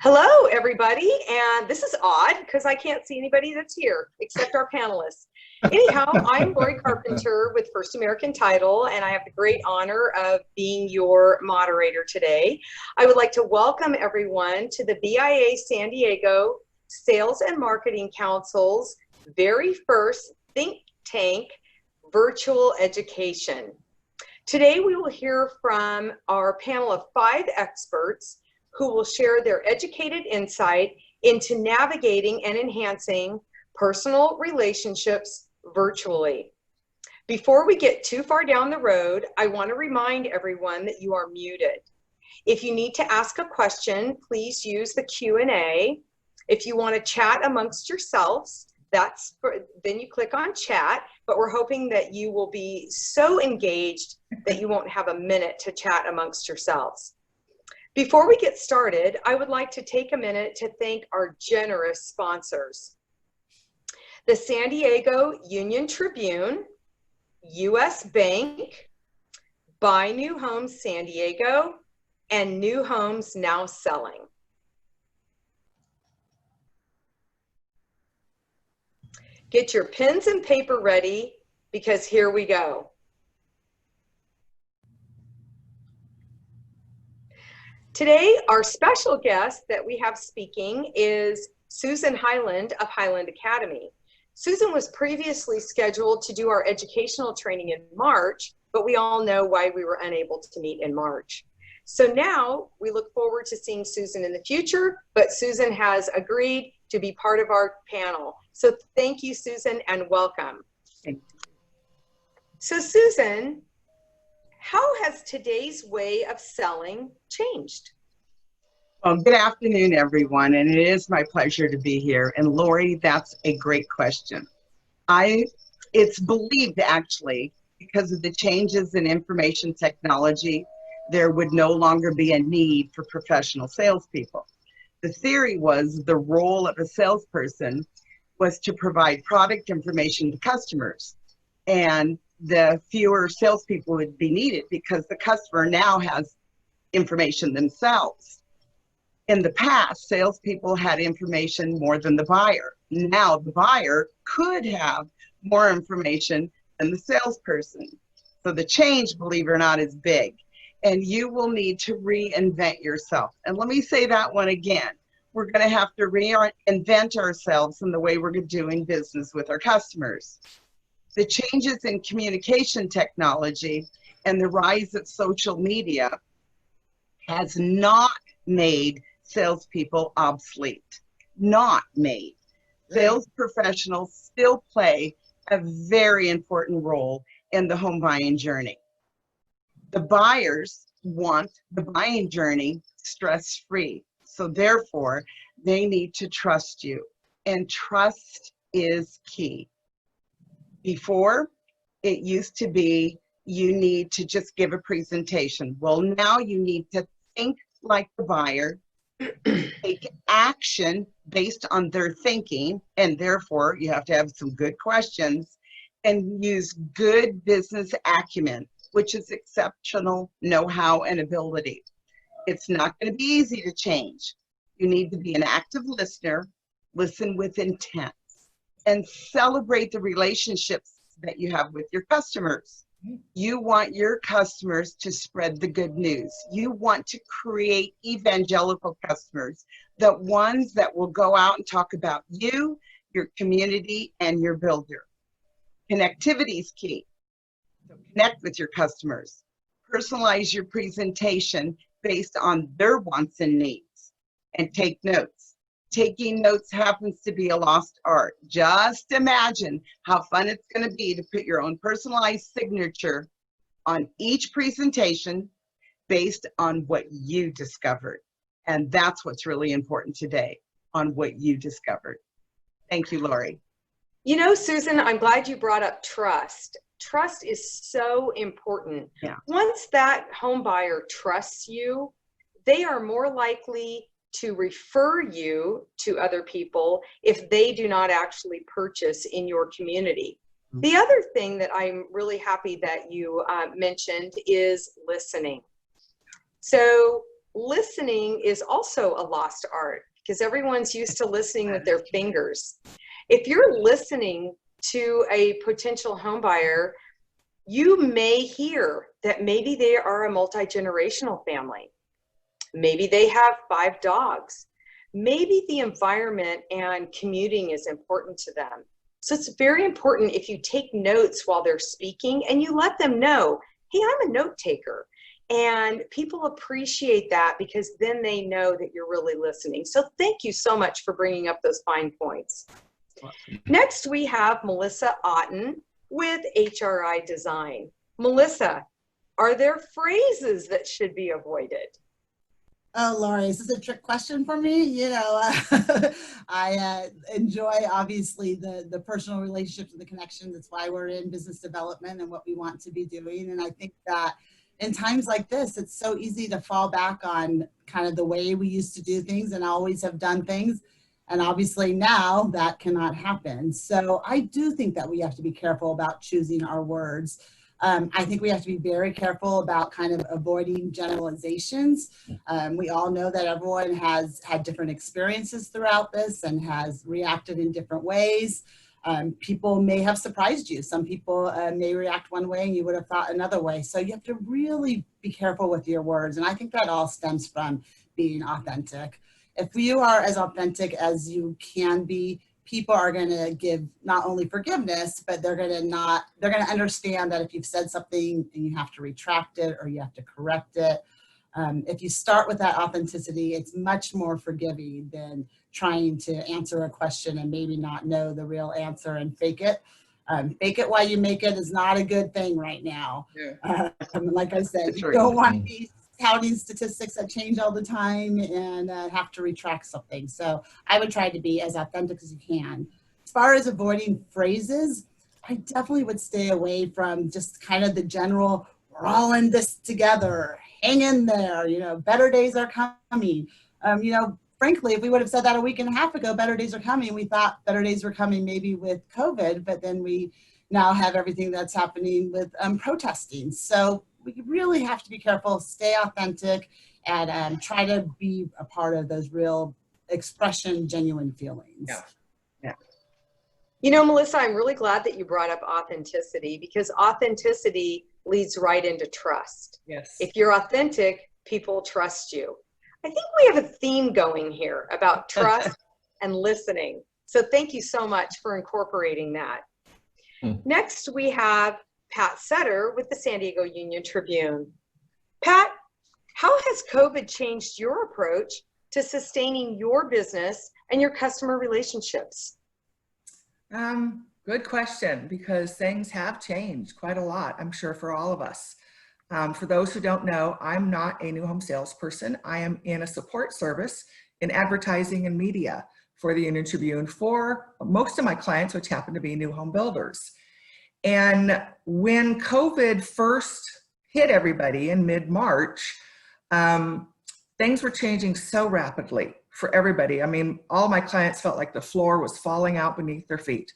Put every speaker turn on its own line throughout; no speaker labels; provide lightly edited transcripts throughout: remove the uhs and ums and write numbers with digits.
Hello, everybody, and this is odd because I can't see anybody that's here except our panelists. Anyhow, I'm Lori Carpenter with First American Title, and I have the great honor of being your moderator today. I would like to welcome everyone to the BIA San Diego Sales and Marketing Council's very first Think Tank virtual education. Today, we will hear from our panel of 5 experts who will share their educated insight into navigating and enhancing personal relationships virtually. Before we get too far down the road, I want to remind everyone that you are muted. If you need to ask a question, please use the Q&A. If you want to chat amongst yourselves, then you click on chat, but we're hoping that you will be so engaged that you won't have a minute to chat amongst yourselves. Before we get started, I would like to take a minute to thank our generous sponsors: the San Diego Union Tribune, US Bank, Buy New Homes San Diego, and New Homes Now Selling. Get your pens and paper ready because here we go. Today, our special guest that we have speaking is Susan Hyland of Hyland Academy. Susan was previously scheduled to do our educational training in March, but we all know why we were unable to meet in March. So now we look forward to seeing Susan in the future, but Susan has agreed to be part of our panel. So thank you, Susan, and welcome.
Thank you.
So Susan, how has today's way of selling changed?
Well, good afternoon, everyone, and it is my pleasure to be here. And Lori, that's a great question. It's believed, actually, because of the changes in information technology, there would no longer be a need for professional salespeople. The theory was the role of a salesperson was to provide product information to customers, and the fewer salespeople would be needed because the customer now has information themselves. In the past, salespeople had information more than the buyer. Now the buyer could have more information than the salesperson. So the change, believe it or not, is big. And you will need to reinvent yourself. And let me say that one again. We're going to have to reinvent ourselves in the way we're doing business with our customers. The changes in communication technology and the rise of social media has not made salespeople obsolete. Not made. Sales professionals still play a very important role in the home buying journey. The buyers want the buying journey stress-free. So therefore, they need to trust you. And trust is key. Before, it used to be you need to just give a presentation. Well, now you need to think like the buyer, take action based on their thinking, and therefore you have to have some good questions and use good business acumen, which is exceptional know-how and ability. It's not going to be easy to change. You need to be an active listener, listen with intent, and celebrate the relationships that you have with your customers. You want your customers to spread the good news. You want to create evangelical customers, the ones that will go out and talk about you, your community, and your builder. Connectivity is key. So connect with your customers. Personalize your presentation based on their wants and needs, and take notes. Taking notes happens to be a lost art. Just imagine how fun it's going to be to put your own personalized signature on each presentation based on what you discovered. And that's what's really important today, on what you discovered. Thank you, Lori.
You know, Susan, I'm glad you brought up trust. Trust is so important.
Yeah.
Once that home buyer trusts you, they are more likely to refer you to other people if they do not actually purchase in your community. Mm-hmm. The other thing that I'm really happy that you mentioned is listening. So listening is also a lost art because everyone's used to listening with their fingers. If you're listening to a potential home buyer, you may hear that maybe they are a multi-generational family. Maybe they have 5 dogs. Maybe the environment and commuting is important to them. So it's very important if you take notes while they're speaking and you let them know, hey, I'm a note taker. And people appreciate that because then they know that you're really listening. So thank you so much for bringing up those fine points. Next, we have Melissa Otten with HRI Design. Melissa, are there phrases that should be avoided?
Oh, Lori, is this a trick question for me? You know, I enjoy, obviously, the personal relationships and the connections. That's why we're in business development and what we want to be doing. And I think that in times like this, it's so easy to fall back on kind of the way we used to do things and always have done things. And obviously now that cannot happen. So I do think that we have to be careful about choosing our words. I think we have to be very careful about kind of avoiding generalizations. We all know that everyone has had different experiences throughout this and has reacted in different ways. People may have surprised you. Some people may react one way and you would have thought another way. So you have to really be careful with your words. And I think that all stems from being authentic. If you are as authentic as you can be, people are going to give not only forgiveness, but they're going to understand that if you've said something and you have to retract it or you have to correct it, if you start with that authenticity, it's much more forgiving than trying to answer a question and maybe not know the real answer and fake it. Fake it while you make it is not a good thing right now. Yeah. Like I said, you don't want to be touting statistics that change all the time and have to retract something. So I would try to be as authentic as you can. As far as avoiding phrases, I definitely would stay away from just kind of the general, we're all in this together, hang in there, you know, better days are coming. You know, frankly, if we would have said that a week and a half ago, better days are coming, we thought better days were coming maybe with COVID, but then we now have everything that's happening with protesting. So we really have to be careful, stay authentic, and try to be a part of those real expression, genuine feelings.
Yeah. Yeah.
You know, Melissa, I'm really glad that you brought up authenticity because authenticity leads right into trust.
Yes.
If you're authentic, people trust you. I think we have a theme going here about trust and listening. So thank you so much for incorporating that. Next, we have Pat Sutter with the San Diego Union Tribune. Pat, how has COVID changed your approach to sustaining your business and your customer relationships?
Good question, because things have changed quite a lot, I'm sure, for all of us. For those who don't know, I'm not a new home salesperson. I am in a support service in advertising and media for the Union Tribune for most of my clients, which happen to be new home builders. And when COVID first hit everybody in mid-March, things were changing so rapidly for everybody. I mean, all my clients felt like the floor was falling out beneath their feet.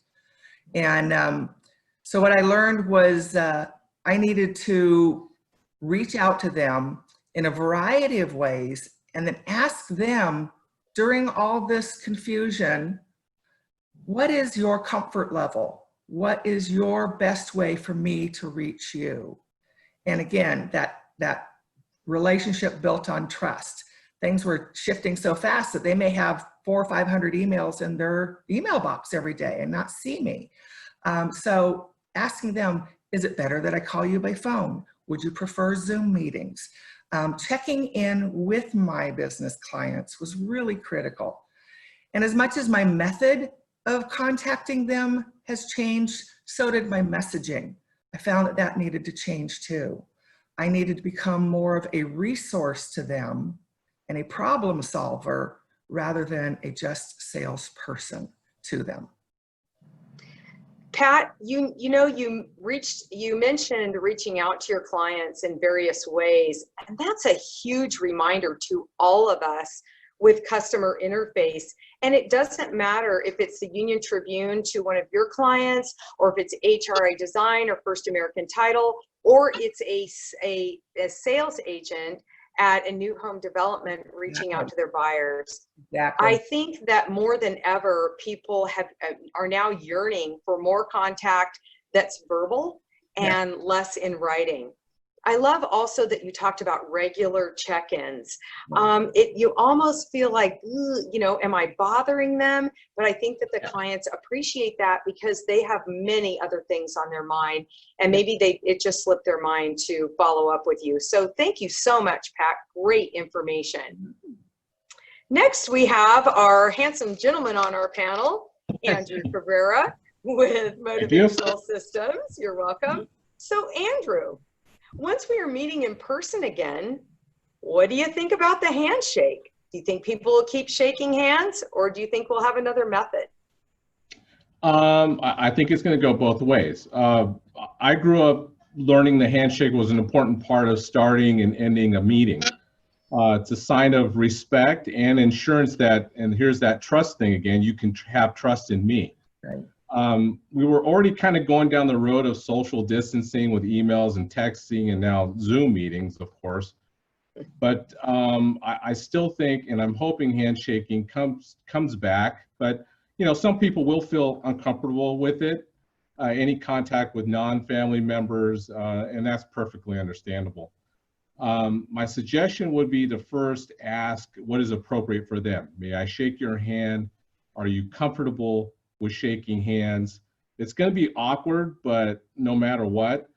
And so what I learned was I needed to reach out to them in a variety of ways and then ask them during all this confusion, what is your comfort level? What is your best way for me to reach you? And again, that relationship built on trust. Things were shifting so fast that they may have 400 or 500 emails in their email box every day and not see me. So asking them, is it better that I call you by phone? Would you prefer Zoom meetings? Checking in with my business clients was really critical. And as much as my method of contacting them has changed, so did my messaging. I found that that needed to change too. I needed to become more of a resource to them and a problem solver rather than a just salesperson to them.
Pat, you mentioned reaching out to your clients in various ways, and that's a huge reminder to all of us with customer interface. And it doesn't matter if it's the Union Tribune to one of your clients, or if it's HRI Design or First American Title, or it's a sales agent at a new home development reaching out to their buyers.
Exactly.
I think that more than ever, people are now yearning for more contact that's verbal and less in writing. I love also that you talked about regular check-ins. You almost feel like, you know, am I bothering them? But I think that the clients appreciate that because they have many other things on their mind, and maybe it just slipped their mind to follow up with you. So thank you so much, Pat. Great information. Next, we have our handsome gentleman on our panel, Andrew Cabrera with Motivational Systems. You're welcome. So Andrew, once we are meeting in person again, what do you think about the handshake? Do you think people will keep shaking hands, or do you think we'll have another method?
I think it's going to go both ways. I grew up learning the handshake was an important part of starting and ending a meeting. It's a sign of respect and insurance that, and here's that trust thing again, you can have trust in me.
Right.
We were already kind of going down the road of social distancing with emails and texting and now Zoom meetings, of course. But I still think, and I'm hoping handshaking comes back, but you know, some people will feel uncomfortable with it, any contact with non-family members, and that's perfectly understandable. My suggestion would be to first ask what is appropriate for them. May I shake your hand? Are you comfortable with shaking hands? It's going to be awkward, but no matter what.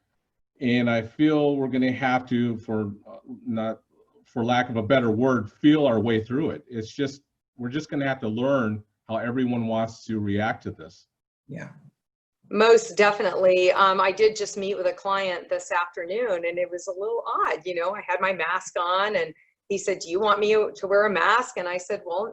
And I feel we're going to have to, for lack of a better word, feel our way through it. It's just, we're just going to have to learn how everyone wants to react to this.
Yeah.
Most definitely. I did just meet with a client this afternoon, and it was a little odd. You know, I had my mask on, and he said, do you want me to wear a mask? And I said, well,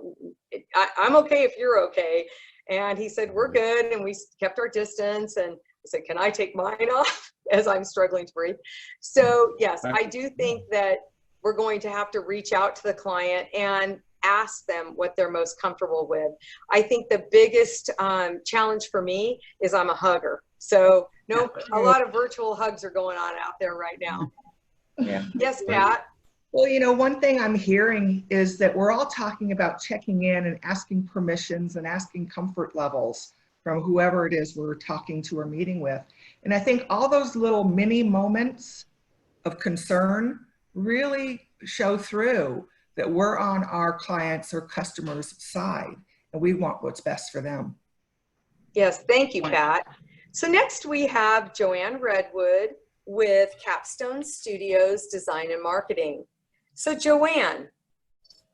I'm okay if you're okay. And he said, we're good. And we kept our distance. And I said, can I take mine off as I'm struggling to breathe? So yes, I do think that we're going to have to reach out to the client and ask them what they're most comfortable with. I think the biggest challenge for me is I'm a hugger. So no, a lot of virtual hugs are going on out there right now.
Yeah.
Yes, Pat.
Well, you know, one thing I'm hearing is that we're all talking about checking in and asking permissions and asking comfort levels from whoever it is we're talking to or meeting with. And I think all those little mini moments of concern really show through that we're on our clients' or customers' side, and we want what's best for them.
Yes, thank you, Pat. So next we have Joanne Redwood with Capstone Studios Design and Marketing. So Joanne,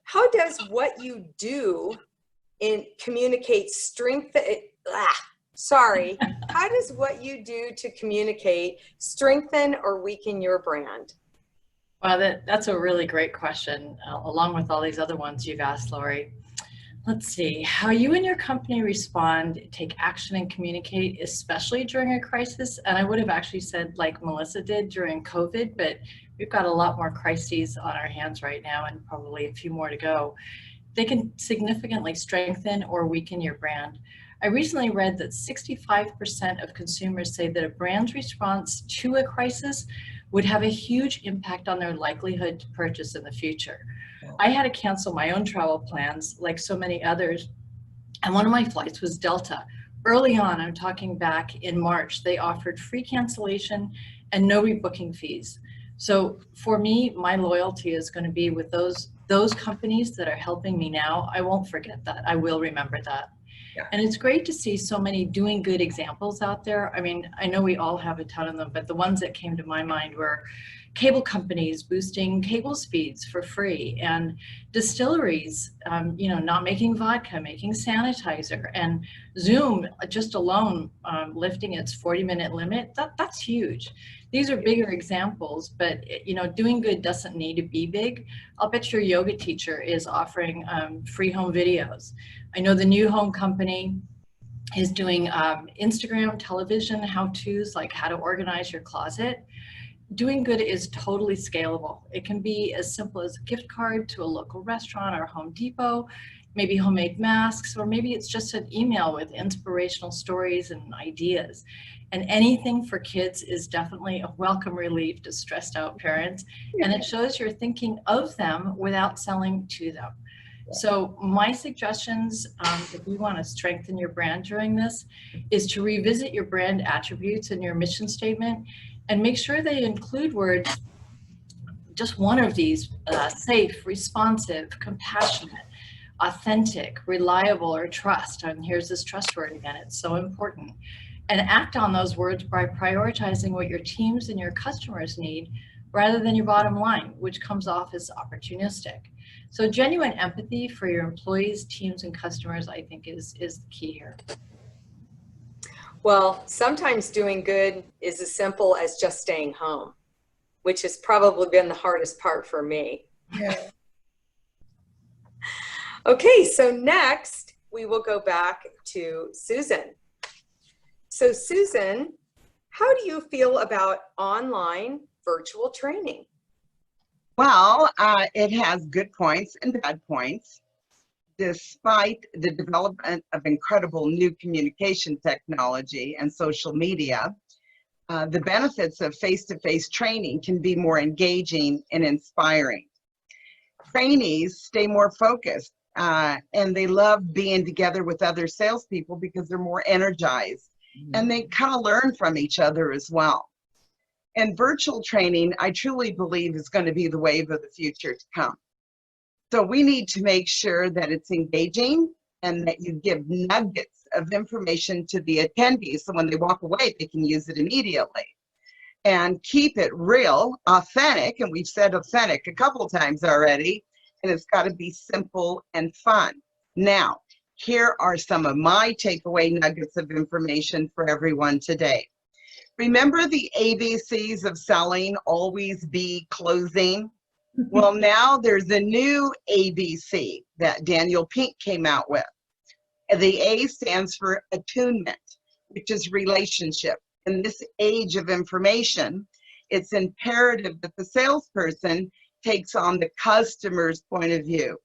how does what you do communicate strength? How does what you do to communicate strengthen or weaken your brand?
Well, that's a really great question, along with all these other ones you've asked, Lori. Let's see, how you and your company respond, take action, and communicate, especially during a crisis. And I would have actually said like Melissa did during COVID, but we've got a lot more crises on our hands right now and probably a few more to go. They can significantly strengthen or weaken your brand. I recently read that 65% of consumers say that a brand's response to a crisis would have a huge impact on their likelihood to purchase in the future. I had to cancel my own travel plans like so many others, and one of my flights was Delta. Early on, I'm talking back in March, they offered free cancellation and no rebooking fees. So for me, my loyalty is going to be with those companies that are helping me now. I won't forget that. I will remember that. Yeah. And it's great to see so many doing good examples out there. I mean, I know we all have a ton of them, but the ones that came to my mind were cable companies boosting cable speeds for free, and distilleries, not making vodka, making sanitizer, and Zoom just alone lifting its 40-minute limit. That's huge. These are bigger examples, but doing good doesn't need to be big. I'll bet your yoga teacher is offering free home videos. I know the New Home company is doing Instagram, television how-tos, like how to organize your closet. doing good is totally scalable. It can be as simple as a gift card to a local restaurant or Home Depot, maybe homemade masks, or maybe it's just an email with inspirational stories and ideas. And anything for kids is definitely a welcome relief to stressed out parents. And it shows you're thinking of them without selling to them. So my suggestions, if you want to strengthen your brand during this, is to revisit your brand attributes in your mission statement and make sure they include words, just one of these, safe, responsive, compassionate, authentic, reliable, or trust. And here's this trust word again, it's so important. And act on those words by prioritizing what your teams and your customers need rather than your bottom line, which comes off as opportunistic. So genuine empathy for your employees, teams, and customers, I think is the key here.
Well, sometimes doing good is as simple as just staying home, which has probably been the hardest part for me.
Yeah.
Okay, so next we will go back to Susan. So Susan, how do you feel about online virtual training?
Well, it has good points and bad points. Despite the development of incredible new communication technology and social media, the benefits of face-to-face training can be more engaging and inspiring. Trainees stay more focused and they love being together with other salespeople because they're more energized and they kind of learn from each other as well. And virtual training, I truly believe, is going to be the wave of the future to come. So we need to make sure that it's engaging and that you give nuggets of information to the attendees so when they walk away, they can use it immediately. And keep it real, authentic, and we've said authentic a couple of times already, and it's got to be simple and fun. Now, here are some of my takeaway nuggets of information for everyone today. Remember the ABCs of selling, always be closing? Well, now there's a new ABC that Daniel Pink came out with. The A stands for attunement, which is relationship. In this age of information, it's imperative that the salesperson takes on the customer's point of view.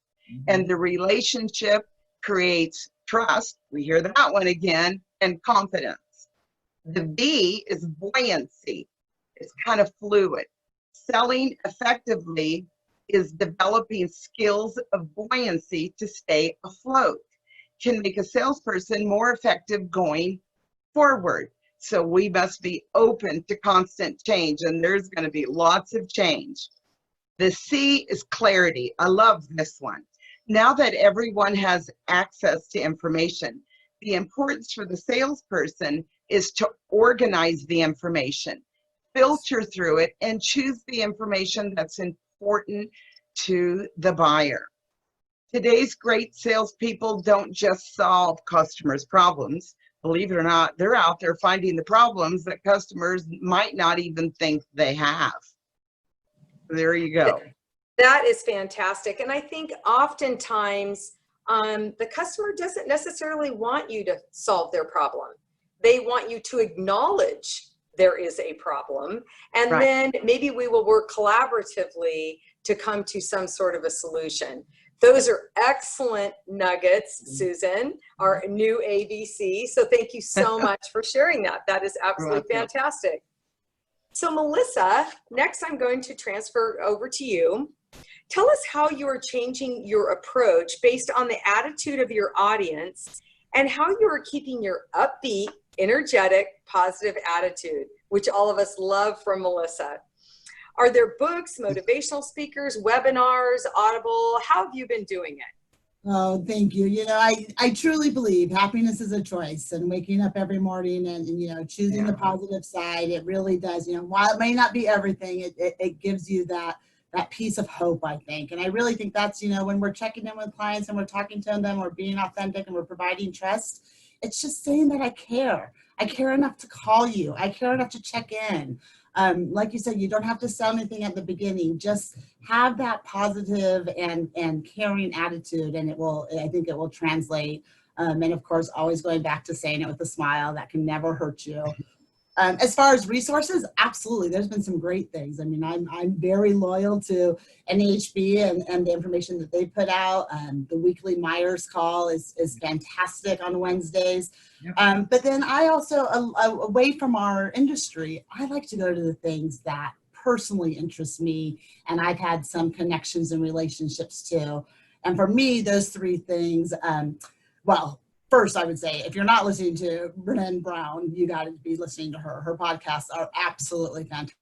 And the relationship creates trust, we hear that one again, and confidence. The B is buoyancy. It's kind of fluid. Selling effectively is developing skills of buoyancy to stay afloat. Can make a salesperson more effective going forward. So we must be open to constant change, and there's going to be lots of change. The C is clarity. I love this one. Now that everyone has access to information, the importance for the salesperson is to organize the information, filter through it, and choose the information that's important to the buyer. Today's great salespeople don't just solve customers' problems. Believe it or not, they're out there finding the problems that customers might not even think they have. There you go.
That is fantastic. And I think oftentimes the customer doesn't necessarily want you to solve their problem. They want you to acknowledge there is a problem. And then maybe we will work collaboratively to come to some sort of a solution. Those are excellent nuggets, Susan, our new ABC. So thank you so much for sharing that. That is absolutely fantastic. So Melissa, next I'm going to transfer over to you. Tell us how you are changing your approach based on the attitude of your audience and how you are keeping your upbeat, energetic, positive attitude, which all of us love from Melissa. Are there books, motivational speakers, webinars, Audible? How have you been doing it?
Oh, thank you. You know, I truly believe happiness is a choice, and waking up every morning and you know, choosing the positive side, it really does. You know, while it may not be everything, it gives you that piece of hope, I think. And I really think that's, you know, when we're checking in with clients and we're talking to them, we're being authentic and we're providing trust, it's just saying that I care. I care enough to call you. I care enough to check in. Like you said, you don't have to sell anything at the beginning. Just have that positive and caring attitude, and I think it will translate. And of course, always going back to saying it with a smile, that can never hurt you. As far as resources, absolutely. There's been some great things. I mean, I'm very loyal to NAHB and the information that they put out. The weekly Myers call is fantastic on Wednesdays.
Yep.
But then I also, away from our industry, I like to go to the things that personally interest me, and I've had some connections and relationships too. And for me, those three things, well, first, I would say, if you're not listening to Brené Brown, you got to be listening to her. Her podcasts are absolutely fantastic.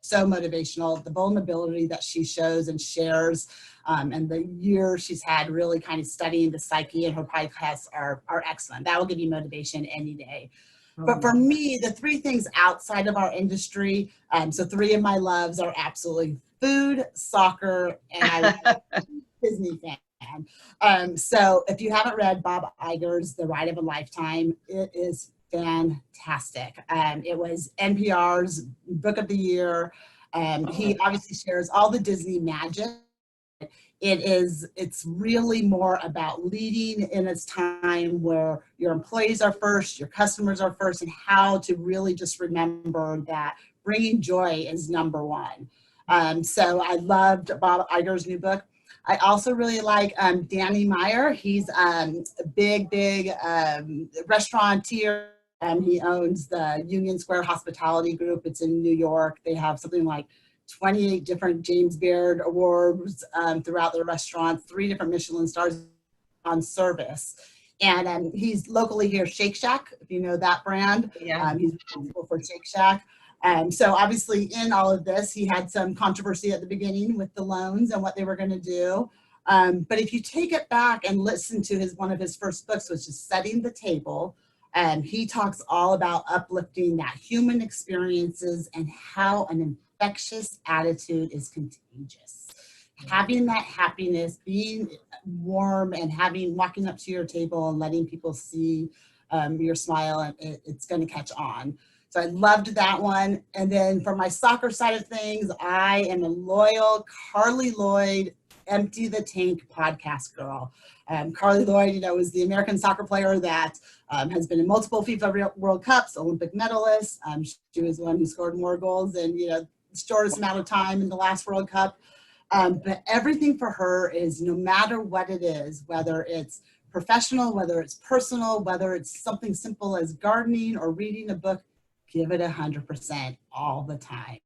So motivational. The vulnerability that she shows and shares, and the year she's had really kind of studying the psyche, and her podcasts are excellent. That will give you motivation any day. But for me, the three things outside of our industry, so three of my loves are absolutely food, soccer, and I'm Disney fan. So if you haven't read Bob Iger's The Ride of a Lifetime, it is fantastic. It was NPR's Book of the Year. He obviously shares all the Disney magic. It's really more about leading in a time where your employees are first, your customers are first, and how to really just remember that bringing joy is number one. So I loved Bob Iger's new book. I also really like Danny Meyer. He's a big restaurateur. He owns the Union Square Hospitality Group. It's in New York. They have something like 28 different James Beard awards throughout their restaurants, 3 different Michelin stars on service. And he's locally here, Shake Shack, if you know that brand.
Yeah.
He's responsible for Shake Shack. So obviously in all of this, he had some controversy at the beginning with the loans and what they were going to do. But if you take it back and listen to one of his first books, which is Setting the Table, he talks all about uplifting that human experiences and how an infectious attitude is contagious. Having that happiness, being warm, and walking up to your table and letting people see your smile, and it's going to catch on. So I loved that one. And then for my soccer side of things, I am a loyal Carly Lloyd Empty the Tank podcast girl. Carly Lloyd, is the American soccer player that has been in multiple FIFA World Cups, Olympic medalist. She was the one who scored more goals in the shortest amount of time in the last World Cup. But everything for her is, no matter what it is, whether it's professional, whether it's personal, whether it's something simple as gardening or reading a book, give it 100% all the time.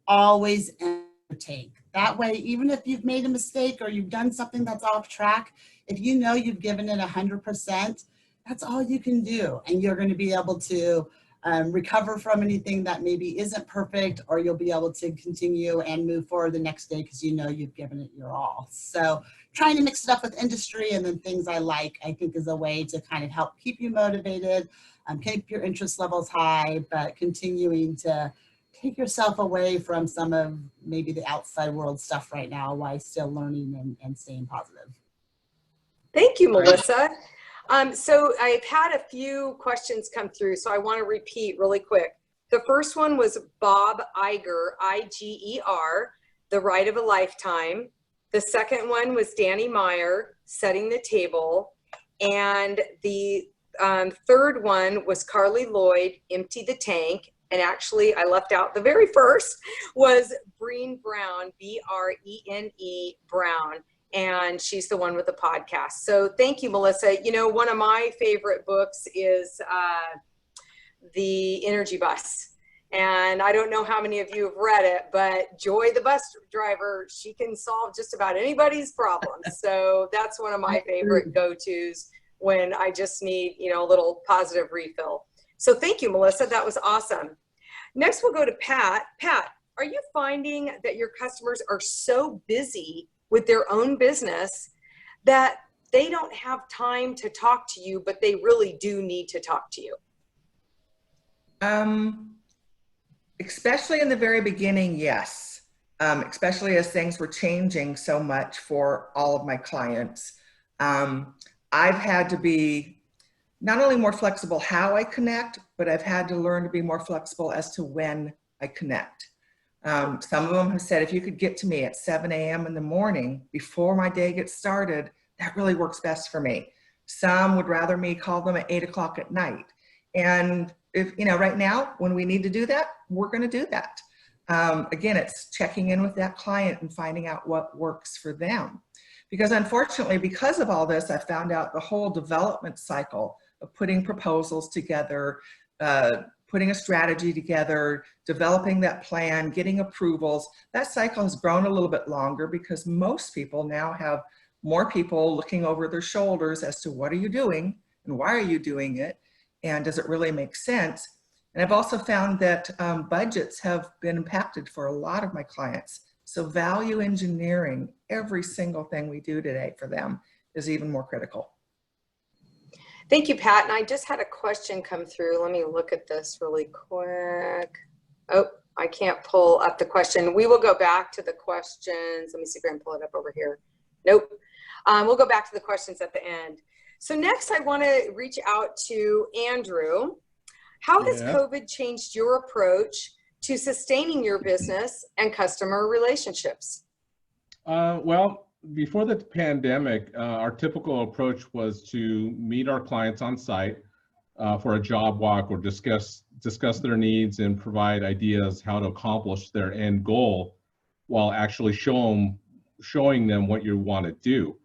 Always entertain. That way, even if you've made a mistake or you've done something that's off track, if you know you've given it 100%, that's all you can do. And you're going to be able to recover from anything that maybe isn't perfect, or you'll be able to continue and move forward the next day because you know you've given it your all. So trying to mix it up with industry and then things I think is a way to kind of help keep you motivated, keep your interest levels high, but continuing to take yourself away from some of maybe the outside world stuff right now while still learning and staying positive.
Thank you, Melissa. So I've had a few questions come through, so I want to repeat really quick. The first one was Bob Iger, I-G-E-R, The Ride of a Lifetime. The second one was Danny Meyer, Setting the Table. And the third one was Carly Lloyd, Empty the Tank. And actually, I left out the very first was Brené Brown, B-R-E-N-E Brown. And she's the one with the podcast. So thank you, Melissa. One of my favorite books is The Energy Bus. And I don't know how many of you have read it, but Joy, the bus driver, she can solve just about anybody's problems. So that's one of my favorite go-tos when I just need, a little positive refill. So thank you, Melissa. That was awesome. Next, we'll go to Pat. Pat, are you finding that your customers are so busy with their own business that they don't have time to talk to you, but they really do need to talk to you?
Especially in the very beginning, yes. Especially as things were changing so much for all of my clients. I've had to be not only more flexible how I connect, but I've had to learn to be more flexible as to when I connect. Some of them have said, if you could get to me at 7 a.m. in the morning before my day gets started, that really works best for me. Some would rather me call them at 8 o'clock at night. And if, right now, when we need to do that, we're going to do that. Again, it's checking in with that client and finding out what works for them. Because unfortunately, because of all this, I found out the whole development cycle of putting proposals together, putting a strategy together, developing that plan, getting approvals, that cycle has grown a little bit longer because most people now have more people looking over their shoulders as to what are you doing and why are you doing it, and does it really make sense? And I've also found that budgets have been impacted for a lot of my clients. So value engineering, every single thing we do today for them is even more critical.
Thank you, Pat. And I just had a question come through. Let me look at this really quick. Oh, I can't pull up the question. We will go back to the questions. Let me see if I can pull it up over here. Nope. We'll go back to the questions at the end. So next, I want to reach out to Andrew. How has COVID changed your approach to sustaining your business and customer relationships?
Well, before the pandemic, our typical approach was to meet our clients on site for a job walk or discuss their needs and provide ideas how to accomplish their end goal while actually showing them what you want to do.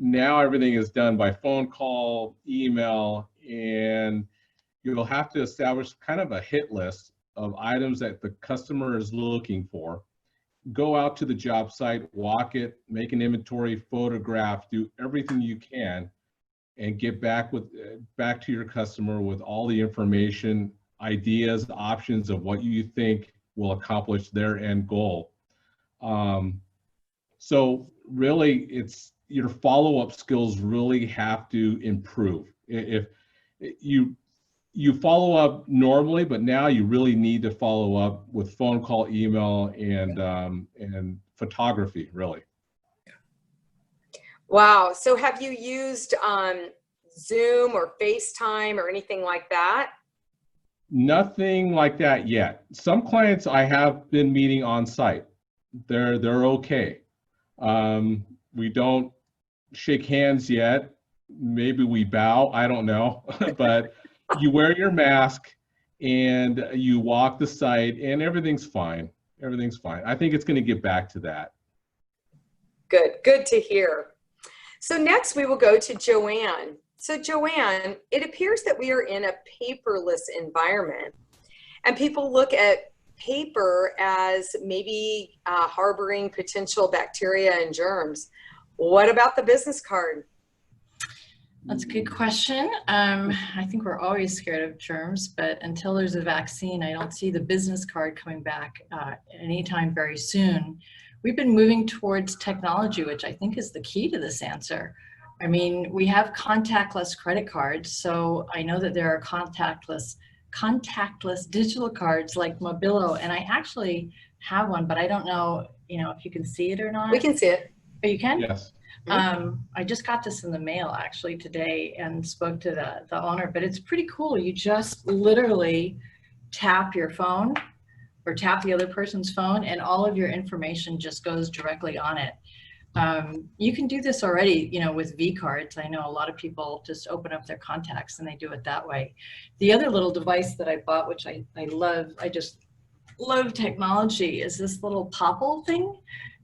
Now everything is done by phone call, email, and you'll have to establish kind of a hit list of items that the customer is looking for. Go out to the job site, walk it, make an inventory, photograph, do everything you can, and get back to your customer with all the information, ideas, options of what you think will accomplish their end goal. So really, it's your follow-up skills really have to improve. If you follow up normally, but now you really need to follow up with phone call, email, and photography, really.
Wow. So have you used Zoom or FaceTime or anything like that?
Nothing like that yet. Some clients I have been meeting on site. They're okay. We don't shake hands yet. Maybe we bow. I don't know, but you wear your mask and you walk the site and everything's fine. Everything's fine. I think it's going to get back to that.
Good to hear. So next we will go to Joanne. So Joanne, it appears that we are in a paperless environment and people look at paper as maybe harboring potential bacteria and germs. What about the business card?
That's a good question. I think we're always scared of germs, but until there's a vaccine, I don't see the business card coming back anytime very soon. We've been moving towards technology, which I think is the key to this answer. I mean, we have contactless credit cards, so I know that there are contactless digital cards like Mobilo, and I actually have one, but I don't know, if you can see it or not.
We can see it.
Oh, you can?
Yes.
I just got this in the mail actually today and spoke to the owner, but it's pretty cool. You just literally tap your phone or tap the other person's phone and all of your information just goes directly on it. You can do this already, with V cards. I know a lot of people just open up their contacts and they do it that way. The other little device that I bought, which I love, I just love technology, is this little popple thing.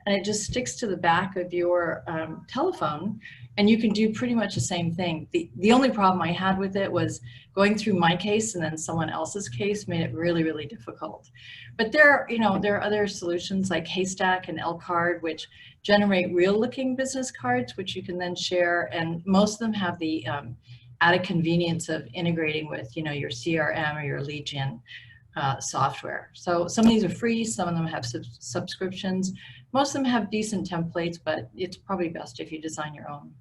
And it just sticks to the back of your telephone, and you can do pretty much the same thing. The only problem I had with it was going through my case and then someone else's case made it really, really difficult. But there are other solutions like Haystack and L-Card, which generate real-looking business cards, which you can then share. And most of them have the added convenience of integrating with, your CRM or your lead gen software. So some of these are free, some of them have subscriptions. Most of them have decent templates, but it's probably best if you design your own.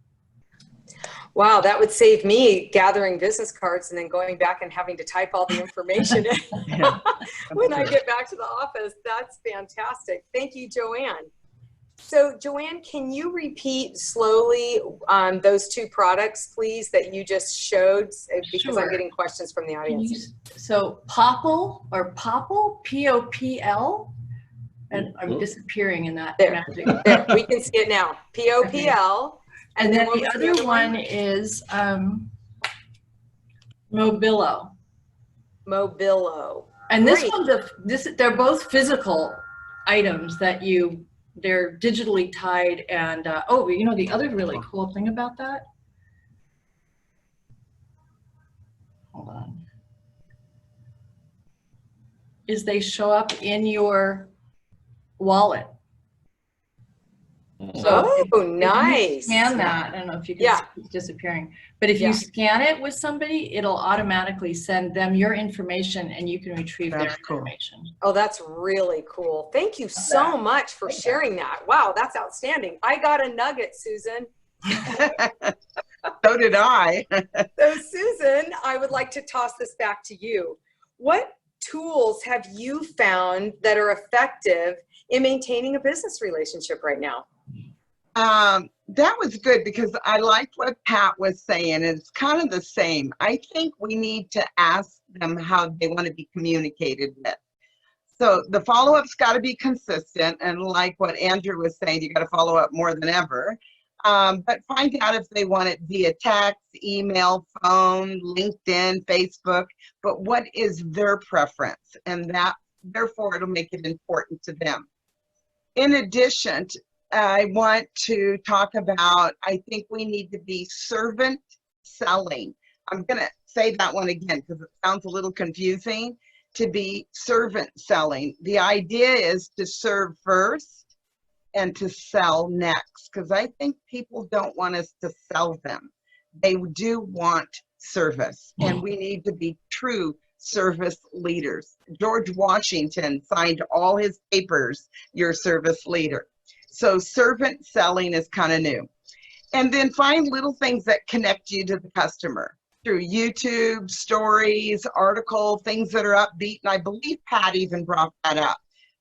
Wow, that would save me gathering business cards and then going back and having to type all the information in when I get back to the office. That's fantastic. Thank you, Joanne. So Joanne, can you repeat slowly those two products, please, that you just showed? Because
Sure.
I'm getting questions from the audience.
So Popple, P-O-P-L, and I'm disappearing in that magic.
There, we can see it now. P-O-P-L.
And then the other one is Mobilo.
Mobilo.
And this
Great.
one's they're both physical items that they're digitally tied. And oh, you know, the other really cool thing about that, hold on, is they show up in your wallet. So
Oh,
if
nice.
you scan that, I don't know if you can see it's disappearing, but if you scan it with somebody, it'll automatically send them your information and you can retrieve their information.
Oh, that's really cool. Thank you so much for sharing that. Wow, that's outstanding. I got a nugget, Susan.
So did I.
So Susan, I would like to toss this back to you. What tools have you found that are effective in maintaining a business relationship right now?
That was good because I liked what Pat was saying. It's kind of the same. I think we need to ask them how they want to be communicated with. So the follow-up's got to be consistent, and like what Andrew was saying, you got to follow up more than ever. But find out if they want it via text, email, phone, LinkedIn, Facebook, but what is their preference? And that, therefore, it'll make it important to them. In addition, I want to talk about, I think we need to be servant selling. I'm going to say that one again because it sounds a little confusing. To be servant selling. The idea is to serve first and to sell next, because I think people don't want us to sell them. They do want service, and we need to be true service leaders. George Washington signed all his papers, "Your service leader." So servant selling is kind of new. And then find little things that connect you to the customer through YouTube, stories, article, things that are upbeat. And I believe Pat even brought that up.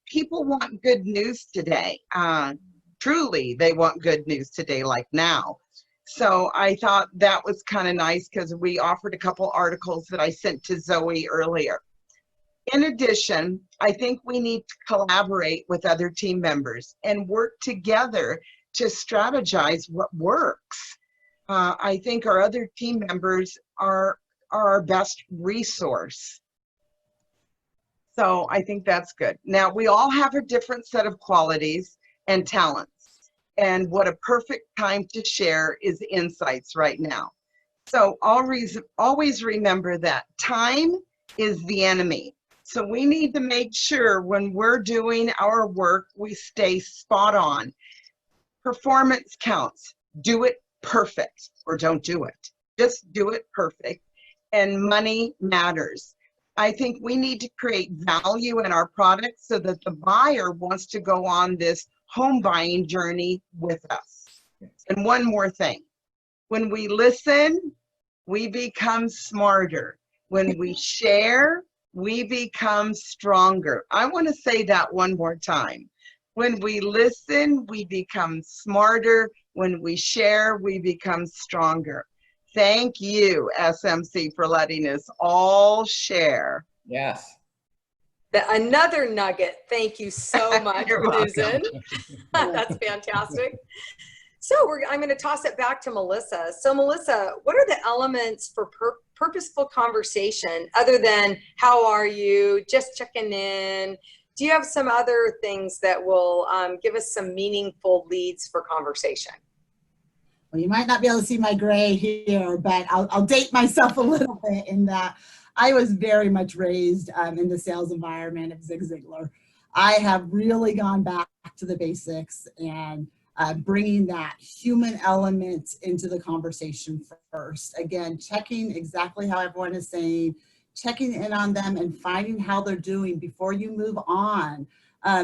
People want good news today. Truly, they want good news today, like now. So I thought that was kind of nice because we offered a couple articles that I sent to Zoe earlier. In addition, I think we need to collaborate with other team members and work together to strategize what works. I think our other team members are our best resource. So I think that's good. Now, we all have a different set of qualities and talents. And what a perfect time to share is insights right now. So always remember that time is the enemy. So we need to make sure when we're doing our work, we stay spot on. Performance counts. Do it perfect or don't do it. Just do it perfect. And money matters. I think we need to create value in our products so that the buyer wants to go on this home buying journey with us. And one more thing. When we listen, we become smarter. When we share, we become stronger. I want to say that one more time. When we listen, we become smarter. When we share, we become stronger. Thank you, SMC, for letting us all share.
Yes.
Another nugget. Thank you so much, Susan. That's fantastic. So I'm going to toss it back to Melissa. So Melissa, what are the elements for purposeful conversation other than how are you, just checking in? Do you have some other things that will give us some meaningful leads for conversation?
Well, you might not be able to see my gray here, but I'll date myself a little bit in that I was very much raised in the sales environment of Zig Ziglar. I have really gone back to the basics and bringing that human element into the conversation first. Again, checking exactly how everyone is saying, checking in on them and finding how they're doing before you move on.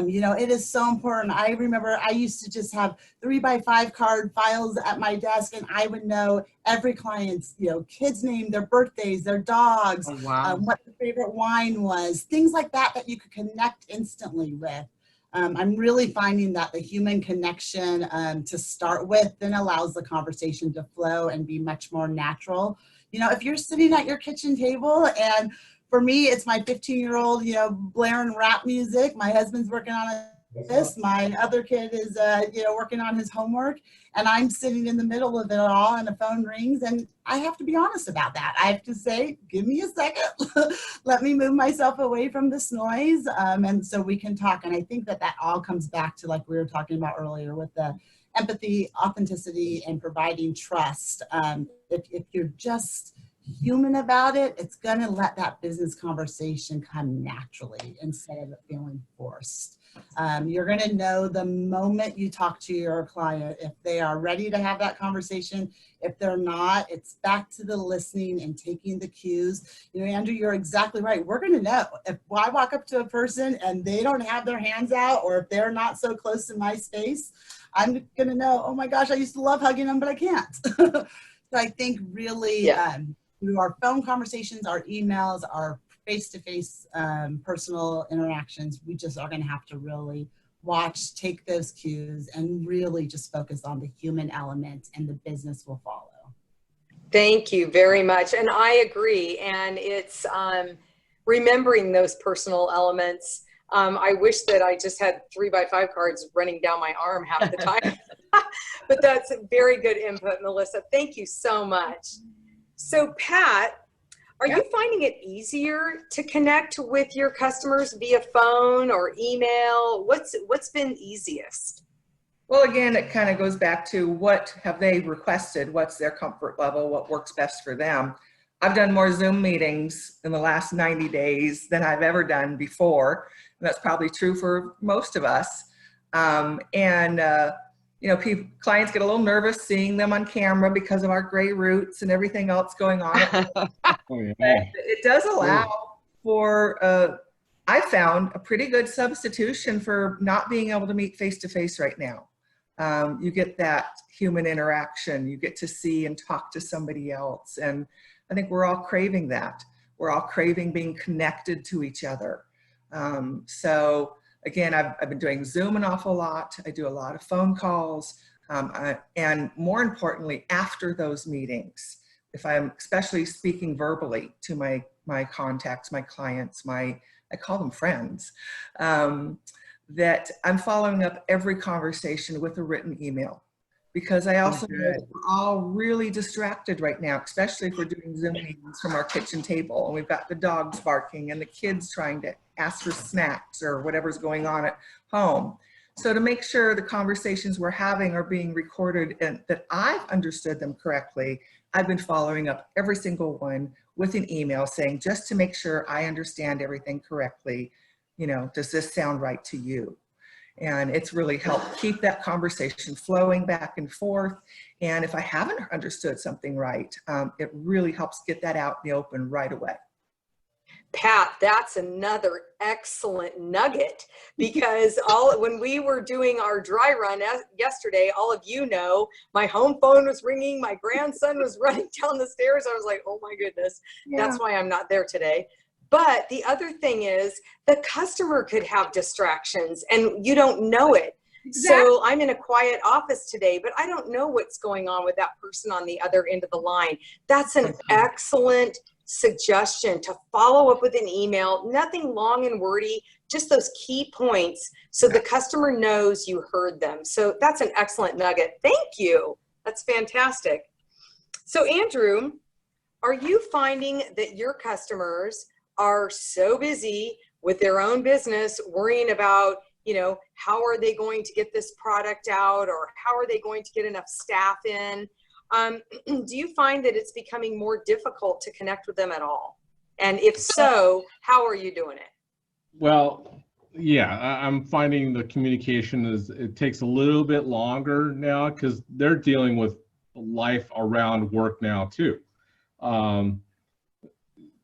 You know, it is so important. I remember I used to just have 3x5 card files at my desk, and I would know every client's, you know, kid's name, their birthdays, their dogs,
Oh, wow.
what their favorite wine was, things like that that you could connect instantly with. I'm really finding that the human connection to start with then allows the conversation to flow and be much more natural. You know, if you're sitting at your kitchen table, and for me, it's my 15-year-old, you know, blaring rap music. My husband's working on a this. My other kid is, working on his homework, and I'm sitting in the middle of it all, and the phone rings, and I have to be honest about that. I have to say, give me a second. Let me move myself away from this noise, and so we can talk. And I think that all comes back to, like we were talking about earlier, with the empathy, authenticity, and providing trust. If you're just human about it, it's going to let that business conversation come naturally instead of it feeling forced. You're going to know the moment you talk to your client if they are ready to have that conversation. If they're not, it's back to the listening and taking the cues. Andrew, you're exactly right. We're going to know if I walk up to a person and they don't have their hands out, or if they're not so close to my space, I'm going to know, oh my gosh, I used to love hugging them, but I can't. So I think really through our phone conversations, our emails, our face-to-face personal interactions, we just are going to have to really watch, take those cues, and really just focus on the human element, and the business will follow.
Thank you very much. And I agree. And it's remembering those personal elements. I wish that I just had 3x5 cards running down my arm half the time. But that's very good input, Melissa. Thank you so much. So Pat, are you finding it easier to connect with your customers via phone or email? What's been easiest?
Well, again, it kind of goes back to what have they requested, what's their comfort level, what works best for them. I've done more Zoom meetings in the last 90 days than I've ever done before. And that's probably true for most of us. Clients get a little nervous seeing them on camera because of our gray roots and everything else going on. It does allow for, I found a pretty good substitution for not being able to meet face-to-face right now. You get that human interaction. You get to see and talk to somebody else. And I think we're all craving that. We're all craving being connected to each other. So again, I've been doing Zoom an awful lot. I do a lot of phone calls. And more importantly, after those meetings, if I'm especially speaking verbally to my contacts, my clients, I call them friends, that I'm following up every conversation with a written email. Because I also know that we're all really distracted right now, especially if we're doing Zoom meetings from our kitchen table and we've got the dogs barking and the kids trying to ask for snacks or whatever's going on at home. So to make sure the conversations we're having are being recorded and that I've understood them correctly, I've been following up every single one with an email saying, just to make sure I understand everything correctly, does this sound right to you? And it's really helped keep that conversation flowing back and forth. And if I haven't understood something right, it really helps get that out in the open right away.
Pat, that's another excellent nugget, because when we were doing our dry run yesterday, all of my home phone was ringing, my grandson was running down the stairs. I was like, oh my goodness, that's why I'm not there today. But the other thing is the customer could have distractions and you don't know it. Exactly. So I'm in a quiet office today, but I don't know what's going on with that person on the other end of the line. That's an excellent suggestion, to follow up with an email, nothing long and wordy, just those key points so the customer knows you heard them. So that's an excellent nugget. Thank you. That's fantastic. So Andrew, are you finding that your customers are so busy with their own business, worrying about, how are they going to get this product out, or how are they going to get enough staff in? Do you find that it's becoming more difficult to connect with them at all? And if so, how are you doing it?
Well, yeah, I'm finding the communication it takes a little bit longer now because they're dealing with life around work now too.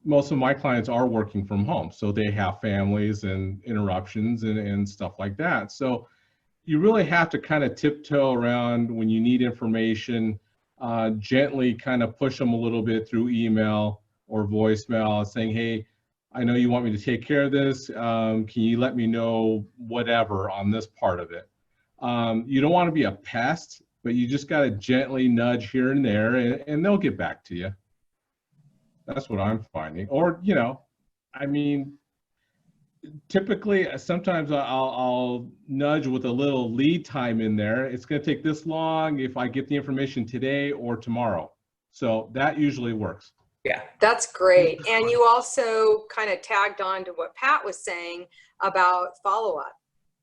Most of my clients are working from home, so they have families and interruptions and stuff like that. So you really have to kind of tiptoe around when you need information, gently kind of push them a little bit through email or voicemail saying, hey, I know you want me to take care of this. Can you let me know whatever on this part of it? You don't want to be a pest, but you just got to gently nudge here and there, and they'll get back to you. That's what I'm finding. Or, typically, sometimes I'll nudge with a little lead time in there. It's going to take this long if I get the information today or tomorrow. So that usually works.
Yeah.
That's great. And you also kind of tagged on to what Pat was saying about follow-up.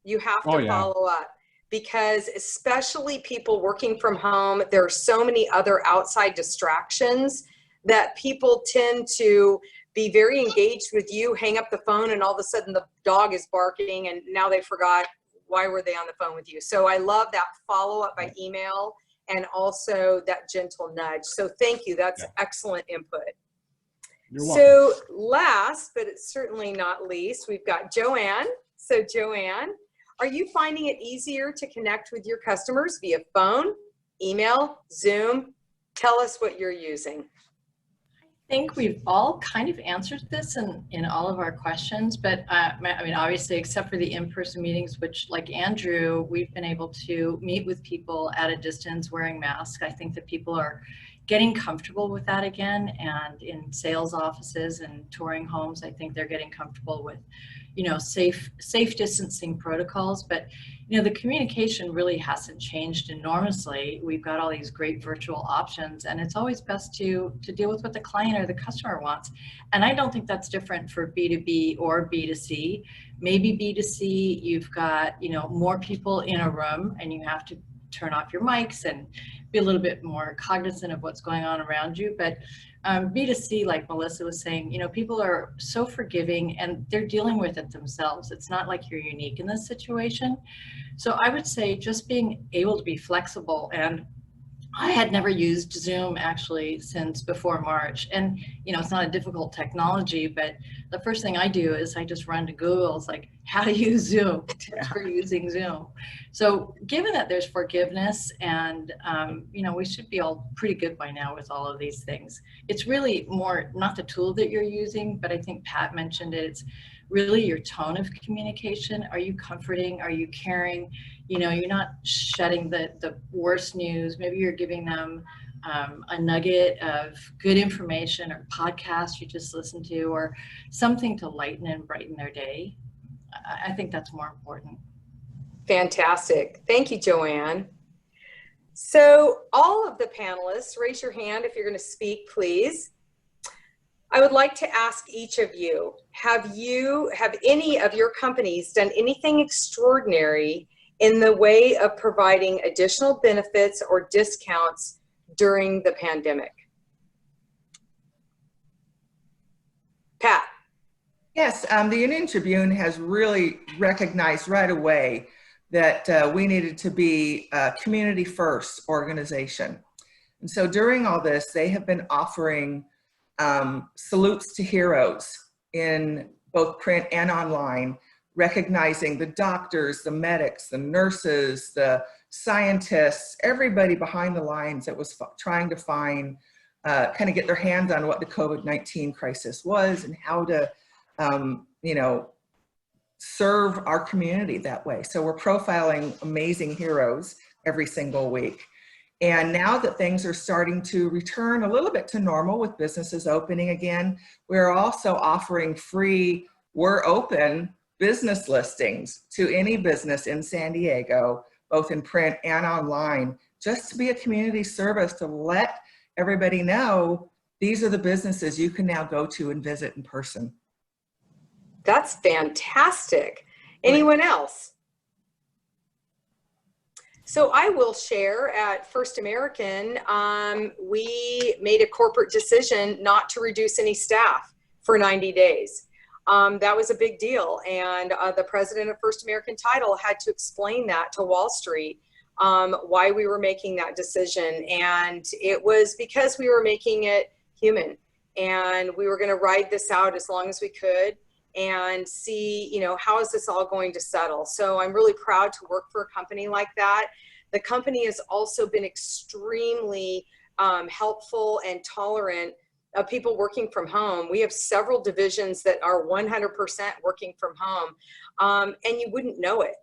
You have to follow up, because especially people working from home, there are so many other outside distractions that people tend to be very engaged with you, hang up the phone, and all of a sudden the dog is barking and now they forgot why were they on the phone with you. So I love that follow-up by email and also that gentle nudge. So thank you. That's excellent input.
You're welcome.
So last, but it's certainly not least, we've got Joanne. So Joanne, are you finding it easier to connect with your customers via phone, email, Zoom? Tell us what you're using.
I think we've all kind of answered this in all of our questions, but I mean, obviously, except for the in-person meetings, which like Andrew, we've been able to meet with people at a distance wearing masks. I think that people are getting comfortable with that again, and in sales offices and touring homes, I think they're getting comfortable with, you know, safe distancing protocols. But you know, the communication really hasn't changed enormously. We've got all these great virtual options, and it's always best to deal with what the client or the customer wants. And I don't think that's different for B2B or B2C. Maybe B2C, you've got, you know, more people in a room and you have to turn off your mics and be a little bit more cognizant of what's going on around you. But B2C, like Melissa was saying, you know, people are so forgiving and they're dealing with it themselves. It's not like you're unique in this situation. So I would say just being able to be flexible, and I had never used Zoom actually since before March. And, you know, it's not a difficult technology, but the first thing I do is I just run to Google. It's like, how to use Zoom, tips for using Zoom. So given that there's forgiveness and, you know, we should be all pretty good by now with all of these things. It's really more not the tool that you're using, but I think Pat mentioned it. It's really your tone of communication. Are you comforting? Are you caring? You know, you're not shedding the worst news. Maybe you're giving them a nugget of good information or podcast you just listened to, or something to lighten and brighten their day. I think that's more important.
Fantastic. Thank you, Joanne. So all of the panelists, raise your hand if you're going to speak, please. I would like to ask each of you, have any of your companies done anything extraordinary in the way of providing additional benefits or discounts during the pandemic? Pat.
Yes, the Union Tribune has really recognized right away that we needed to be a community first organization. And so during all this, they have been offering salutes to heroes in both print and online, recognizing the doctors, the medics, the nurses, the scientists, everybody behind the lines that was trying to find, kind of get their hands on what the COVID-19 crisis was and how to, you know, serve our community that way. So we're profiling amazing heroes every single week. And now that things are starting to return a little bit to normal with businesses opening again, we're also offering free, we're open business listings to any business in San Diego, both in print and online, just to be a community service to let everybody know these are the businesses you can now go to and visit in person.
That's fantastic. Anyone else? So I will share at First American, we made a corporate decision not to reduce any staff for 90 days. That was a big deal. And the president of First American Title had to explain that to Wall Street, why we were making that decision. And it was because we were making it human, and we were going to ride this out as long as we could and see, you know, how is this all going to settle? So I'm really proud to work for a company like that. The company has also been extremely helpful and tolerant of people working from home. We have several divisions that are 100% working from home, and you wouldn't know it.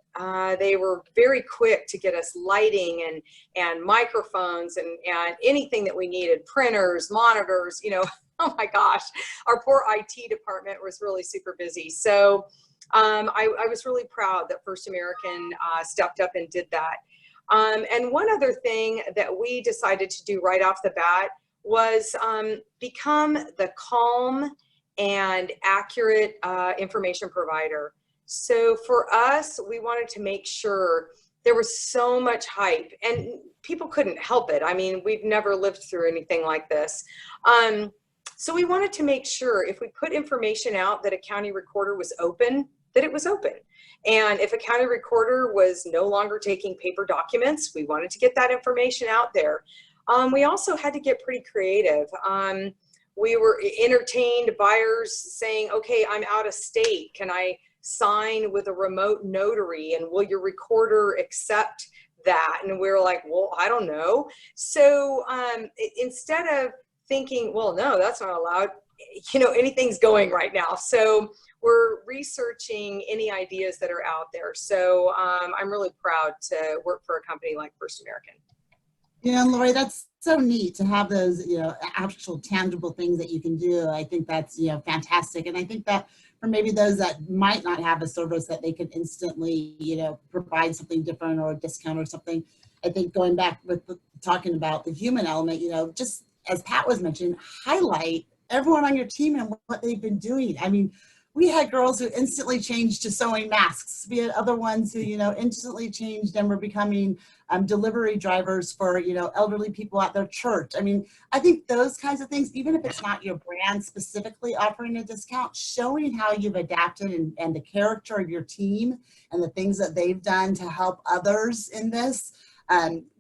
They were very quick to get us lighting and microphones and anything that we needed, printers, monitors, you know. Oh my gosh, our poor IT department was really super busy. So I was really proud that First American stepped up and did that. And one other thing that we decided to do right off the bat was become the calm and accurate information provider. So for us, we wanted to make sure there was so much hype and people couldn't help it. I mean, we've never lived through anything like this. So we wanted to make sure if we put information out that a county recorder was open, that it was open. And if a county recorder was no longer taking paper documents, we wanted to get that information out there. We also had to get pretty creative. We were entertained buyers saying, okay, I'm out of state. Can I sign with a remote notary? And will your recorder accept that? And we were like, well, I don't know. So instead of thinking, well, no, that's not allowed, you know, anything's going right now. So we're researching any ideas that are out there. So I'm really proud to work for a company like First American.
You know, Lori, that's so neat to have those, you know, actual tangible things that you can do. I think that's, you know, fantastic. And I think that for maybe those that might not have a service that they can instantly, you know, provide something different or a discount or something. I think going back with talking about the human element, you know, just as Pat was mentioning, highlight everyone on your team and what they've been doing. I mean, we had girls who instantly changed to sewing masks. We had other ones who, you know, instantly changed and were becoming delivery drivers for, you know, elderly people at their church. I mean, I think those kinds of things, even if it's not your brand specifically offering a discount, showing how you've adapted and the character of your team and the things that they've done to help others in this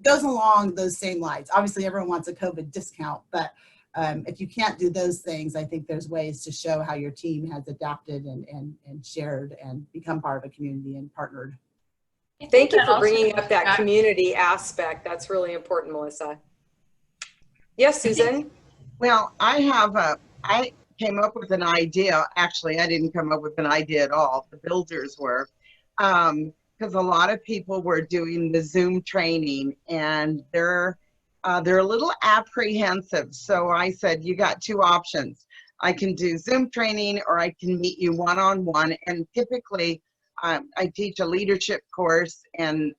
goes along those same lines. Obviously, everyone wants a COVID discount, but if you can't do those things, I think there's ways to show how your team has adapted and shared and become part of a community and partnered.
Thank you for bringing up that community aspect. That's really important, Melissa. Yes, Susan?
Well, I came up with an idea. Actually, I didn't come up with an idea at all. The builders were, because a lot of people were doing the Zoom training and they're a little apprehensive. So I said, you got two options. I can do Zoom training or I can meet you one-on-one. And typically I teach a leadership course and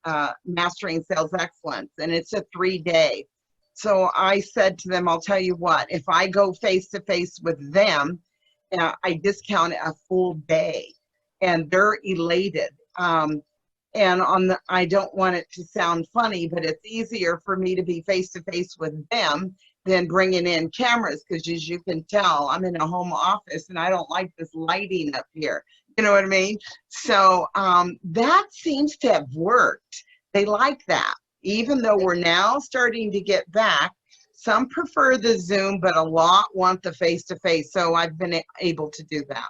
mastering sales excellence, and it's a 3-day. So I said to them, I'll tell you what, if I go face-to-face with them, I discount a full day, and they're elated. And I don't want it to sound funny, but it's easier for me to be face-to-face with them than bringing in cameras, because as you can tell, I'm in a home office and I don't like this lighting up here. You know what I mean? So that seems to have worked. They like that. Even though we're now starting to get back, some prefer the Zoom, but a lot want the face-to-face. So I've been able to do that.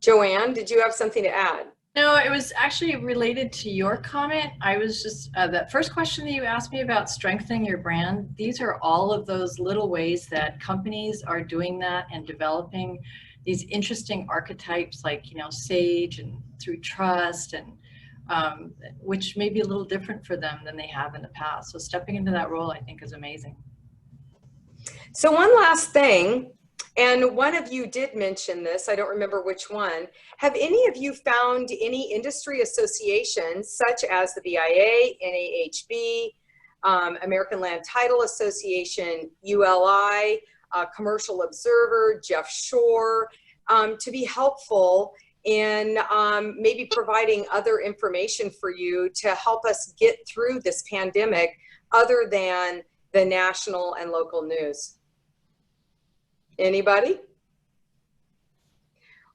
Joanne, did you have something to add?
No, it was actually related to your comment. I was just, that first question that you asked me about strengthening your brand, these are all of those little ways that companies are doing that and developing these interesting archetypes like, you know, SAGE and through trust, and which may be a little different for them than they have in the past. So stepping into that role, I think, is amazing.
So one last thing, and one of you did mention this, I don't remember which one. Have any of you found any industry associations such as the BIA, NAHB, American Land Title Association, ULI, Commercial Observer, Jeff Shore, to be helpful in maybe providing other information for you to help us get through this pandemic other than the national and local news? Anybody?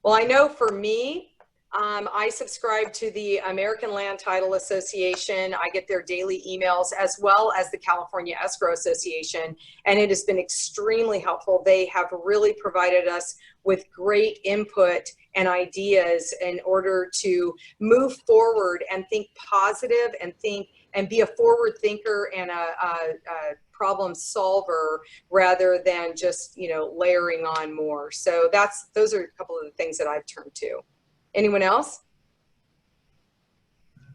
Well, I know for me, I subscribe to the American Land Title Association. I get their daily emails, as well as the California Escrow Association, and it has been extremely helpful. They have really provided us with great input and ideas in order to move forward and think positive and be a forward thinker and a problem solver rather than just, you know, layering on more. So those are a couple of the things that I've turned to. Anyone else?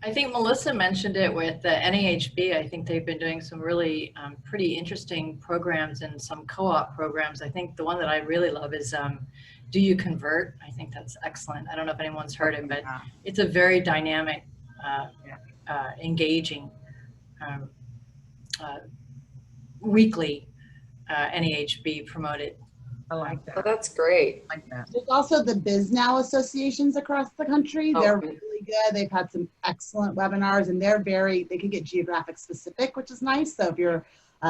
I think Melissa mentioned it with the NAHB. I think they've been doing some really pretty interesting programs and some co-op programs. I think the one that I really love is Do You Convert? I think that's excellent. I don't know if anyone's heard it, but it's a very dynamic, engaging weekly NAHB promoted.
I like that.
Oh, that's great.
I like that.
There's also the BizNow associations across the country.
Oh,
They're
okay.
really good. They've had some excellent webinars, and they can get geographic specific, which is nice. So if you're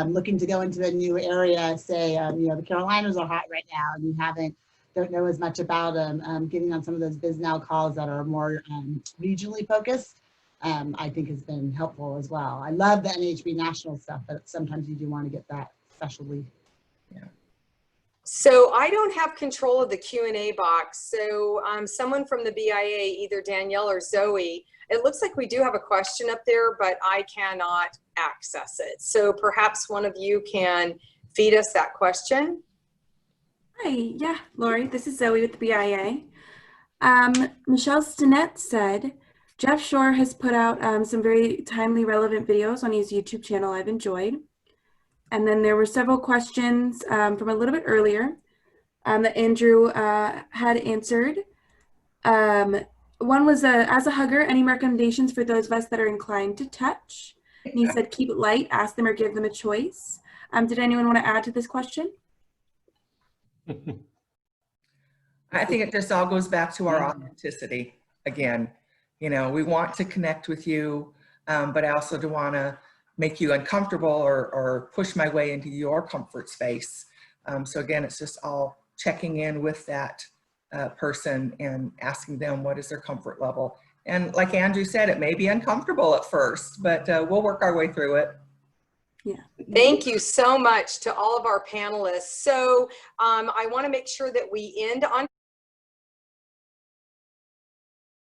looking to go into a new area, say, the Carolinas are hot right now, and you don't know as much about them, getting on some of those BizNow calls that are more regionally focused, I think has been helpful as well. I love the NHB national stuff, but sometimes you do want to get that specialty.
So I don't have control of the Q&A box. So someone from the BIA, either Danielle or Zoe, it looks like we do have a question up there, but I cannot access it. So perhaps one of you can feed us that question.
Hi, yeah, Lori, this is Zoe with the BIA. Michelle Stinnett said, Jeff Shore has put out some very timely, relevant videos on his YouTube channel I've enjoyed. And then there were several questions from a little bit earlier that Andrew had answered. One was, as a hugger, any recommendations for those of us that are inclined to touch? And he said, keep it light, ask them or give them a choice. Did anyone want to add to this question?
I think it just all goes back to our authenticity again. We want to connect with you, but I also don't want to make you uncomfortable or push my way into your comfort space. So again, it's just all checking in with that person and asking them what is their comfort level. And like Andrew said, it may be uncomfortable at first, but we'll work our way through it.
Yeah.
Thank you so much to all of our panelists. So I want to make sure that we end on